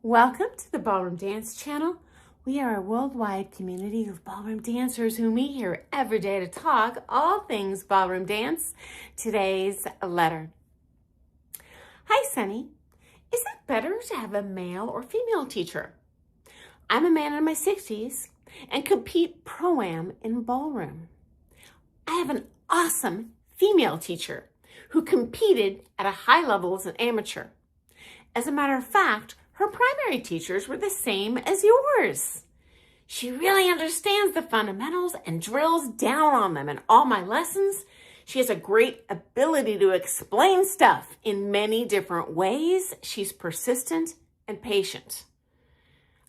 Welcome to the Ballroom Dance channel. We are a worldwide community of ballroom dancers who meet here every day to talk all things ballroom dance. Today's letter. Hi, Sunny. Is it better to have a male or female teacher? I'm a man in my 60s and compete pro-am in ballroom. I have an awesome female teacher who competed at a high level as an amateur. As a matter of fact, her primary teachers were the same as yours. She really understands the fundamentals and drills down on them in all my lessons. She has a great ability to explain stuff in many different ways. She's persistent and patient.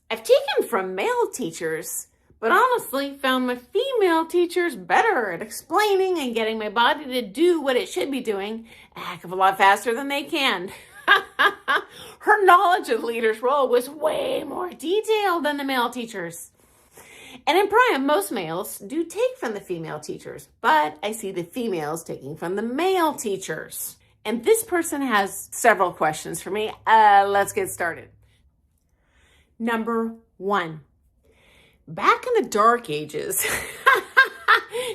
I've taken from male teachers, but honestly found my female teachers better at explaining and getting my body to do what it should be doing a heck of a lot faster than they can. Her knowledge of the leader's role was way more detailed than the male teachers. And in Priam, most males do take from the female teachers, but I see the females taking from the male teachers. And this person has several questions for me. Let's get started. Number 1. Back in the dark ages,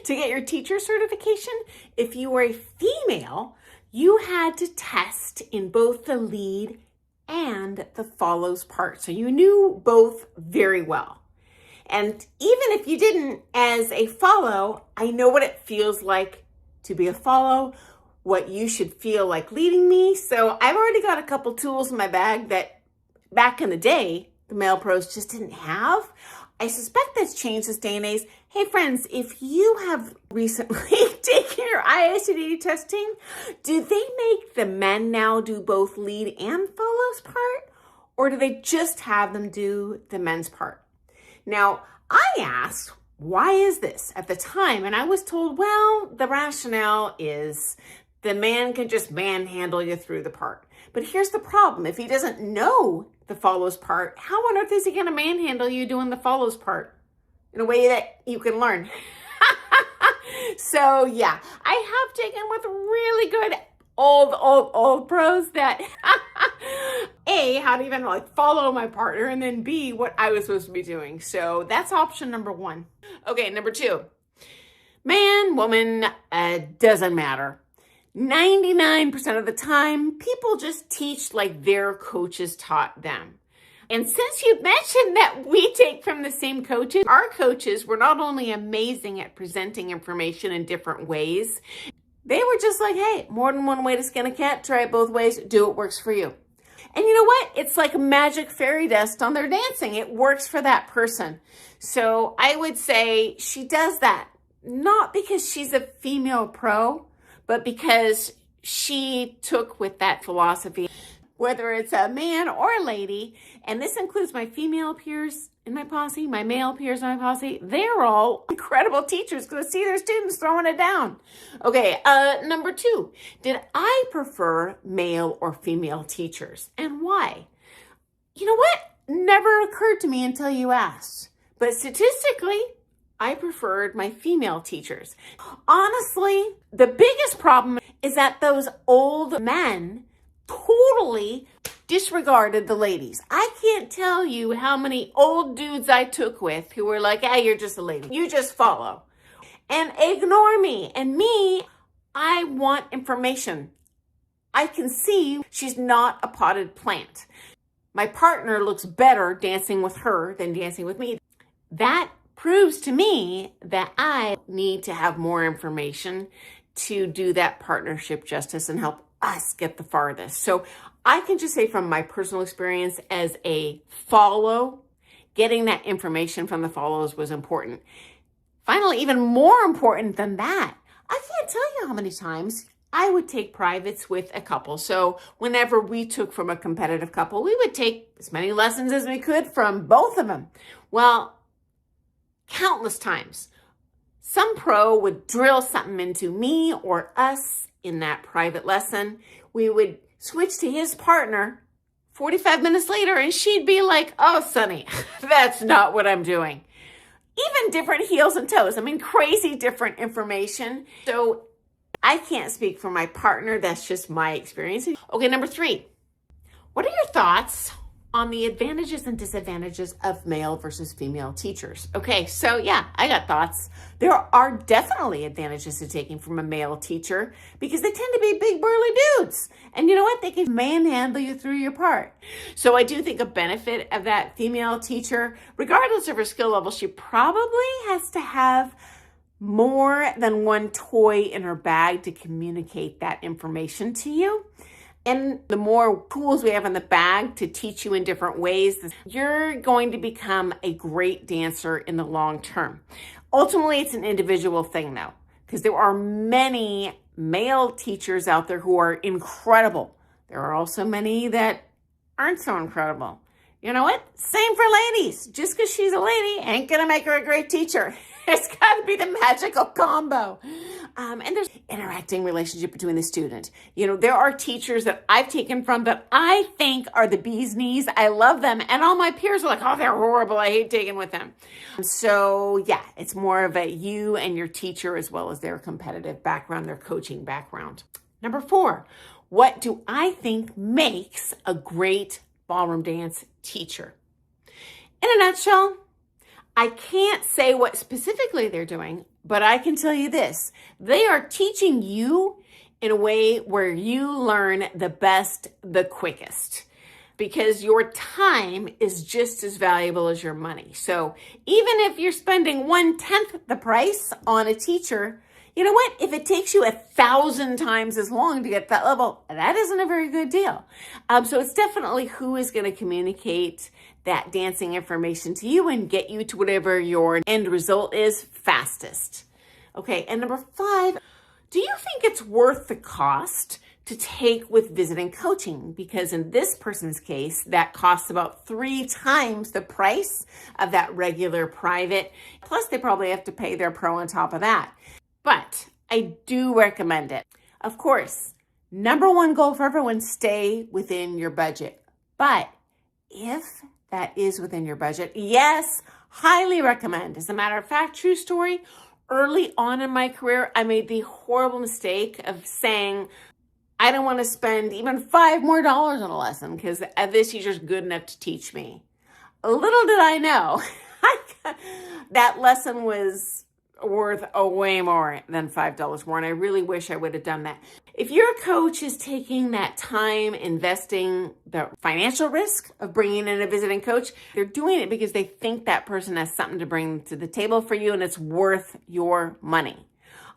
to get your teacher certification, if you were a female, you had to test in both the lead and the follows part. So you knew both very well. And even if you didn't as a follow, I know what it feels like to be a follow, what you should feel like leading me. So I've already got a couple tools in my bag that back in the day, the male pros just didn't have. I suspect that's changed this day and age. Hey friends, if you have recently taken your ISTD testing, do they make the men now do both lead and follows part? Or do they just have them do the men's part? Now, I asked, why is this at the time? And I was told, well, the rationale is the man can just manhandle you through the part. But here's the problem. If he doesn't know the follows part, how on earth is he going to manhandle you doing the follows part in a way that you can learn? So yeah, I have taken with really good old pros that A, how to even follow my partner, and then B, what I was supposed to be doing. So that's option number 1. Okay, number 2. Man, woman, doesn't matter. 99% of the time, people just teach like their coaches taught them. And since you mentioned that we take from the same coaches, our coaches were not only amazing at presenting information in different ways, they were just like, hey, more than one way to skin a cat, try it both ways, do what works for you. And you know what? It's like magic fairy dust on their dancing. It works for that person. So I would say she does that, not because she's a female pro, but because she took with that philosophy, whether it's a man or a lady, and this includes my female peers in my posse, my male peers in my posse, they're all incredible teachers because I see their students throwing it down. Okay, number 2, did I prefer male or female teachers and why? You know what? Never occurred to me until you asked, but statistically, I preferred my female teachers. Honestly, the biggest problem is that those old men totally disregarded the ladies. I can't tell you how many old dudes I took with who were like, hey, you're just a lady. You just follow. And ignore me. And me, I want information. I can see she's not a potted plant. My partner looks better dancing with her than dancing with me. That proves to me that I need to have more information to do that partnership justice and help us get the farthest. So I can just say from my personal experience as a follow, getting that information from the follows was important. Finally, even more important than that, I can't tell you how many times I would take privates with a couple. So whenever we took from a competitive couple, we would take as many lessons as we could from both of them. Well, countless times. Some pro would drill something into me or us in that private lesson. We would switch to his partner 45 minutes later and she'd be like, oh, Sonny, that's not what I'm doing. Even different heels and toes. I mean, crazy different information. So I can't speak for my partner. That's just my experience. Okay, number 3. What are your thoughts on the advantages and disadvantages of male versus female teachers. Okay, so yeah, I got thoughts. There are definitely advantages to taking from a male teacher because they tend to be big burly dudes. And you know what? They can manhandle you through your part. So I do think a benefit of that female teacher, regardless of her skill level, she probably has to have more than one toy in her bag to communicate that information to you. And the more tools we have in the bag to teach you in different ways, you're going to become a great dancer in the long term. Ultimately, it's an individual thing though, because there are many male teachers out there who are incredible. There are also many that aren't so incredible. You know what? Same for ladies. Just because she's a lady ain't gonna make her a great teacher. It's got to be the magical combo. And there's interacting relationship between the student. You know, there are teachers that I've taken from that I think are the bee's knees. I love them. And all my peers are like, oh, they're horrible. I hate taking with them. So yeah, it's more of a you and your teacher as well as their competitive background, their coaching background. Number 4, what do I think makes a great ballroom dance teacher? In a nutshell, I can't say what specifically they're doing, but I can tell you this. They are teaching you in a way where you learn the best, the quickest, because your time is just as valuable as your money. So even if you're spending 1/10 the price on a teacher, you know what? If it takes you 1,000 times as long to get that level, that isn't a very good deal. So it's definitely who is going to communicate that dancing information to you and get you to whatever your end result is fastest. Okay, and number 5, do you think it's worth the cost to take with visiting coaching? Because in this person's case, that costs about 3 times the price of that regular private. Plus, they probably have to pay their pro on top of that. But I do recommend it. Of course, number 1 goal for everyone, stay within your budget. But if that is within your budget, yes, highly recommend. As a matter of fact, true story, early on in my career, I made the horrible mistake of saying, I don't want to spend even $5 more on a lesson because this teacher's good enough to teach me. Little did I know, that lesson was worth way more than $5 more, and I really wish I would have done that. If your coach is taking that time, investing the financial risk of bringing in a visiting coach, they're doing it because they think that person has something to bring to the table for you and it's worth your money.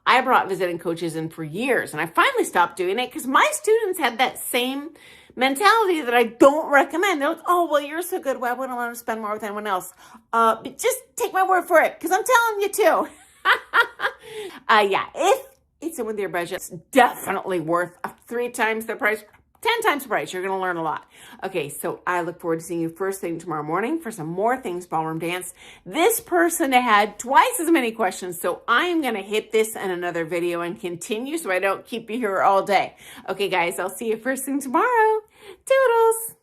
I brought visiting coaches in for years, and I finally stopped doing it because my students had that same mentality that I don't recommend. They're like, oh, well, you're so good. Why wouldn't I want to spend more with anyone else? But just take my word for it because I'm telling you too. Yeah, if it's in with your budget, it's definitely worth 3 times the price, 10 times the price. You're going to learn a lot. Okay, so I look forward to seeing you first thing tomorrow morning for some more things ballroom dance. This person had twice as many questions, so I am going to hit this in another video and continue so I don't keep you here all day. Okay, guys, I'll see you first thing tomorrow. Toodles!